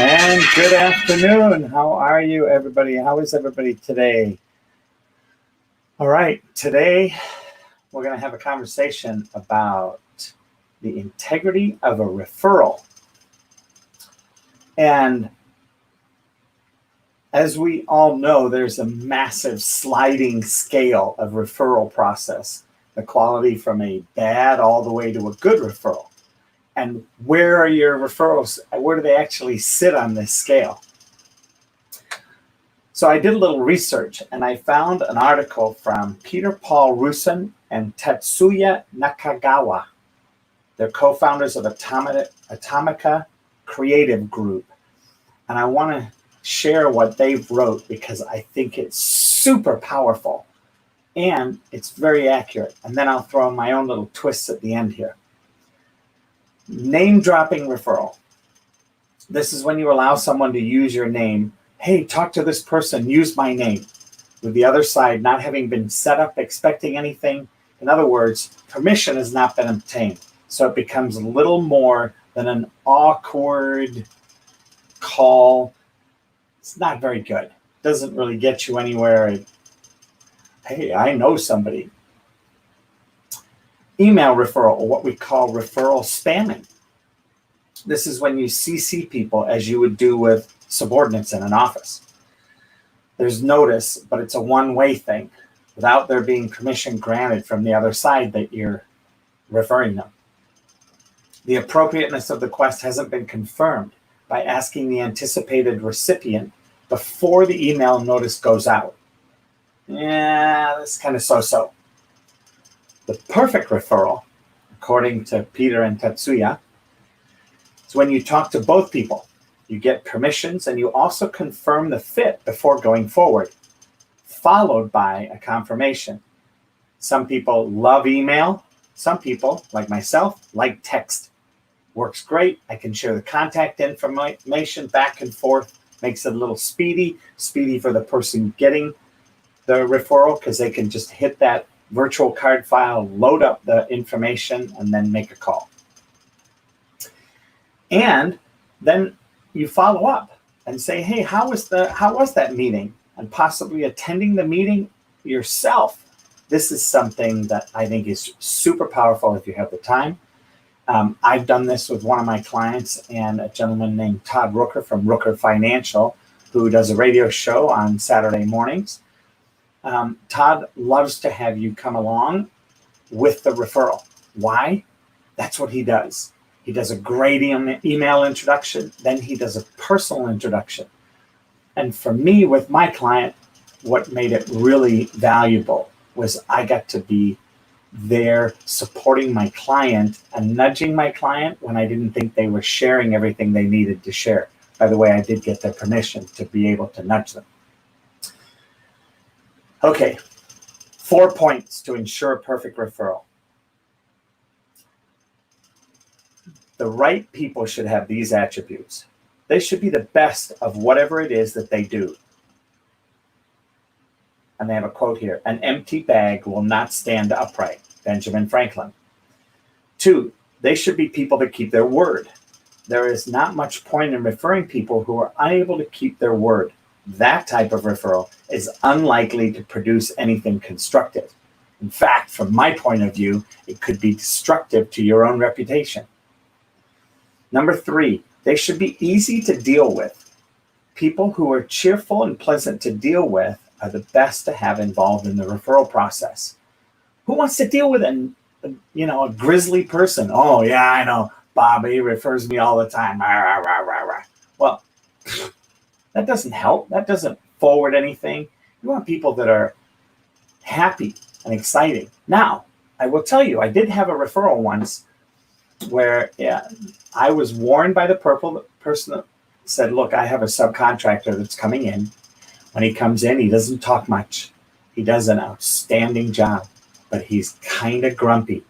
And good afternoon. How are you, everybody? How is everybody today? All right, today we're going to have a conversation about the integrity of a referral. And as we all know, there's a massive sliding scale of referral process, the quality from a bad all the way to a good referral. And where are your referrals? Where do they actually sit on this scale? So I did a little research and I found an article from Peter Paul Rusin and Tetsuya Nakagawa. They're co-founders of Atomica Creative Group. And I want to share what they've wrote because I think it's super powerful and it's very accurate. And then I'll throw in my own little twists at the end here. Name-dropping referral. This is when you allow someone to use your name. Hey, talk to this person, use my name. With the other side not having been set up, expecting anything. In other words, permission has not been obtained. So it becomes a little more than an awkward call. It's not very good. Doesn't really get you anywhere. Hey, I know somebody. Email referral, or what we call referral spamming. This is when you CC people as you would do with subordinates in an office. There's notice, but it's a one-way thing without there being permission granted from the other side that you're referring them. The appropriateness of the quest hasn't been confirmed by asking the anticipated recipient before the email notice goes out. Yeah, that's kind of so-so. The perfect referral, according to Peter and Tetsuya, is when you talk to both people. You get permissions and you also confirm the fit before going forward, followed by a confirmation. Some people love email. Some people, like myself, like text. Works great. I can share the contact information back and forth. Makes it a little speedy for the person getting the referral because they can just hit that virtual card file, load up the information, and then make a call. And then you follow up and say, hey, how was that meeting? And possibly attending the meeting yourself. This is something that I think is super powerful if you have the time. I've done this with one of my clients and a gentleman named Todd Rooker from Rooker Financial, who does a radio show on Saturday mornings. Todd loves to have you come along with the referral. Why? That's what he does. He does a great email introduction. Then he does a personal introduction. And for me, with my client, what made it really valuable was I got to be there supporting my client and nudging my client when I didn't think they were sharing everything they needed to share. By the way, I did get their permission to be able to nudge them. Okay, 4 points to ensure a perfect referral. The right people should have these attributes. They should be the best of whatever it is that they do. And they have a quote here, an empty bag will not stand upright, Benjamin Franklin. 2, they should be people that keep their word. There is not much point in referring people who are unable to keep their word. That type of referral is unlikely to produce anything constructive. In fact, from my point of view, it could be destructive to your own reputation. Number 3, they should be easy to deal with. People who are cheerful and pleasant to deal with are the best to have involved in the referral process. Who wants to deal with a grisly person? Oh, yeah, I know. Bobby refers me all the time. Well, that doesn't help. That doesn't forward anything. You want people that are happy and exciting. Now, I will tell you, I did have a referral once where I was warned by the person that said, look, I have a subcontractor that's coming in. When he comes in, he doesn't talk much. He does an outstanding job, but he's kind of grumpy.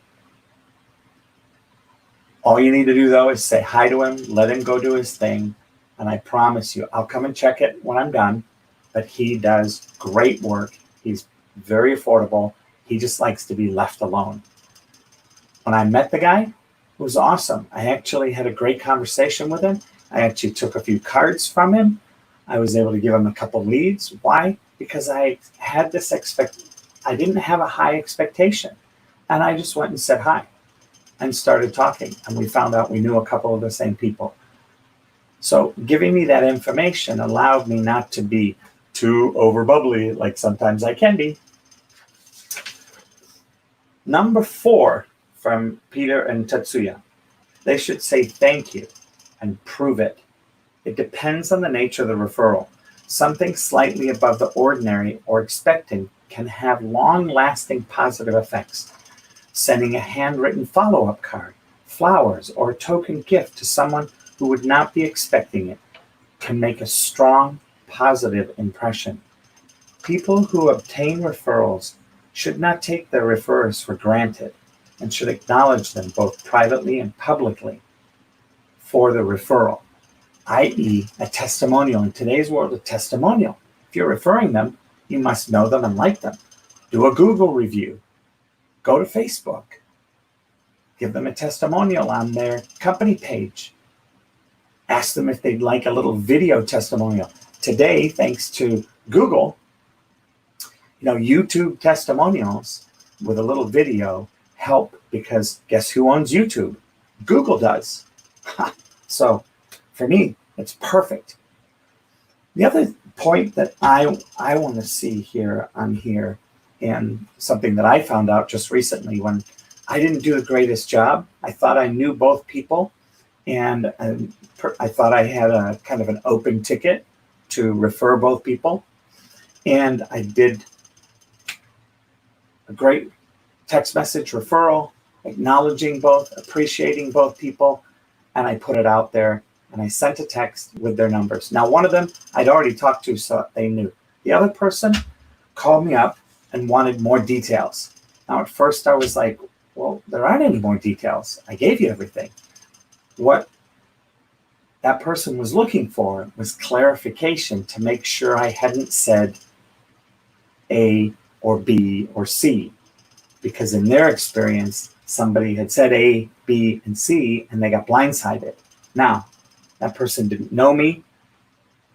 All you need to do, though, is say hi to him, let him go do his thing, and I promise you, I'll come and check it when I'm done, but he does great work. He's very affordable. He just likes to be left alone. When I met the guy, it was awesome. I actually had a great conversation with him, I actually took a few cards from him. I was able to give him a couple leads. Why? Because I had this I didn't have a high expectation. And I just went and said hi and started talking. And we found out we knew a couple of the same people. So giving me that information allowed me not to be too over bubbly like sometimes I can be. Number 4 from Peter and Tetsuya. They should say thank you and prove it. It depends on the nature of the referral. Something slightly above the ordinary or expected can have long-lasting positive effects. Sending a handwritten follow-up card, flowers, or a token gift to someone who would not be expecting it can make a strong, positive impression. People who obtain referrals should not take their referrers for granted and should acknowledge them both privately and publicly for the referral, i.e. a testimonial. In today's world, a testimonial. If you're referring them, you must know them and like them. Do a Google review. Go to Facebook. Give them a testimonial on their company page. Ask them if they'd like a little video testimonial. Today, thanks to Google, YouTube testimonials with a little video help, because guess who owns YouTube? Google does. So for me, it's perfect. The other point that I want to see here, and something that I found out just recently when I didn't do the greatest job. I thought I knew both people, and I thought I had a kind of an open ticket to refer both people. And I did a great text message referral, acknowledging both, appreciating both people, and I put it out there, and I sent a text with their numbers. Now, one of them I'd already talked to, so they knew. The other person called me up and wanted more details. Now, at first I was like, well, there aren't any more details. I gave you everything. What that person was looking for was clarification to make sure I hadn't said A or B or C, because in their experience, somebody had said A, B, and C, and they got blindsided. Now, that person didn't know me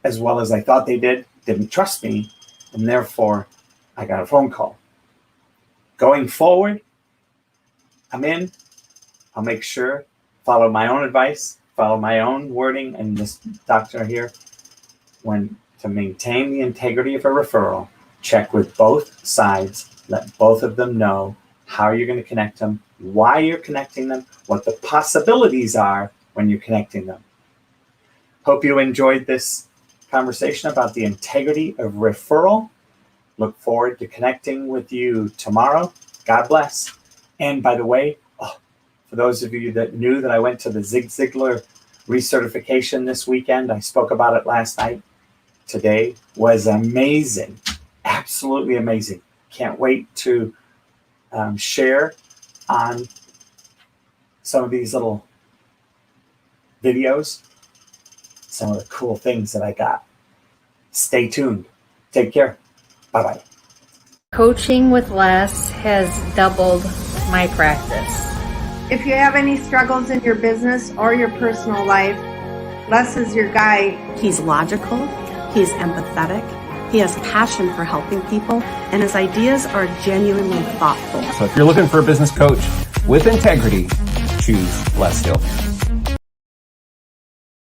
as well as I thought they did, didn't trust me, and therefore I got a phone call. Going forward, I'm in. I'll make sure, follow my own advice, follow my own wording, and this doctor here, to maintain the integrity of a referral, check with both sides, let both of them know how you're going to connect them, why you're connecting them, what the possibilities are when you're connecting them. Hope you enjoyed this conversation about the integrity of referral. Look forward to connecting with you tomorrow. God bless. And by the way, for those of you that knew that I went to the Zig Ziglar recertification this weekend, I spoke about it last night. Today was amazing. Absolutely amazing. Can't wait to share on some of these little videos, some of the cool things that I got. Stay tuned. Take care. Bye-bye. Coaching with Les has doubled my practice. If you have any struggles in your business or your personal life, Les is your guy. He's logical, he's empathetic, he has passion for helping people, and his ideas are genuinely thoughtful. So if you're looking for a business coach with integrity, choose Les Hill.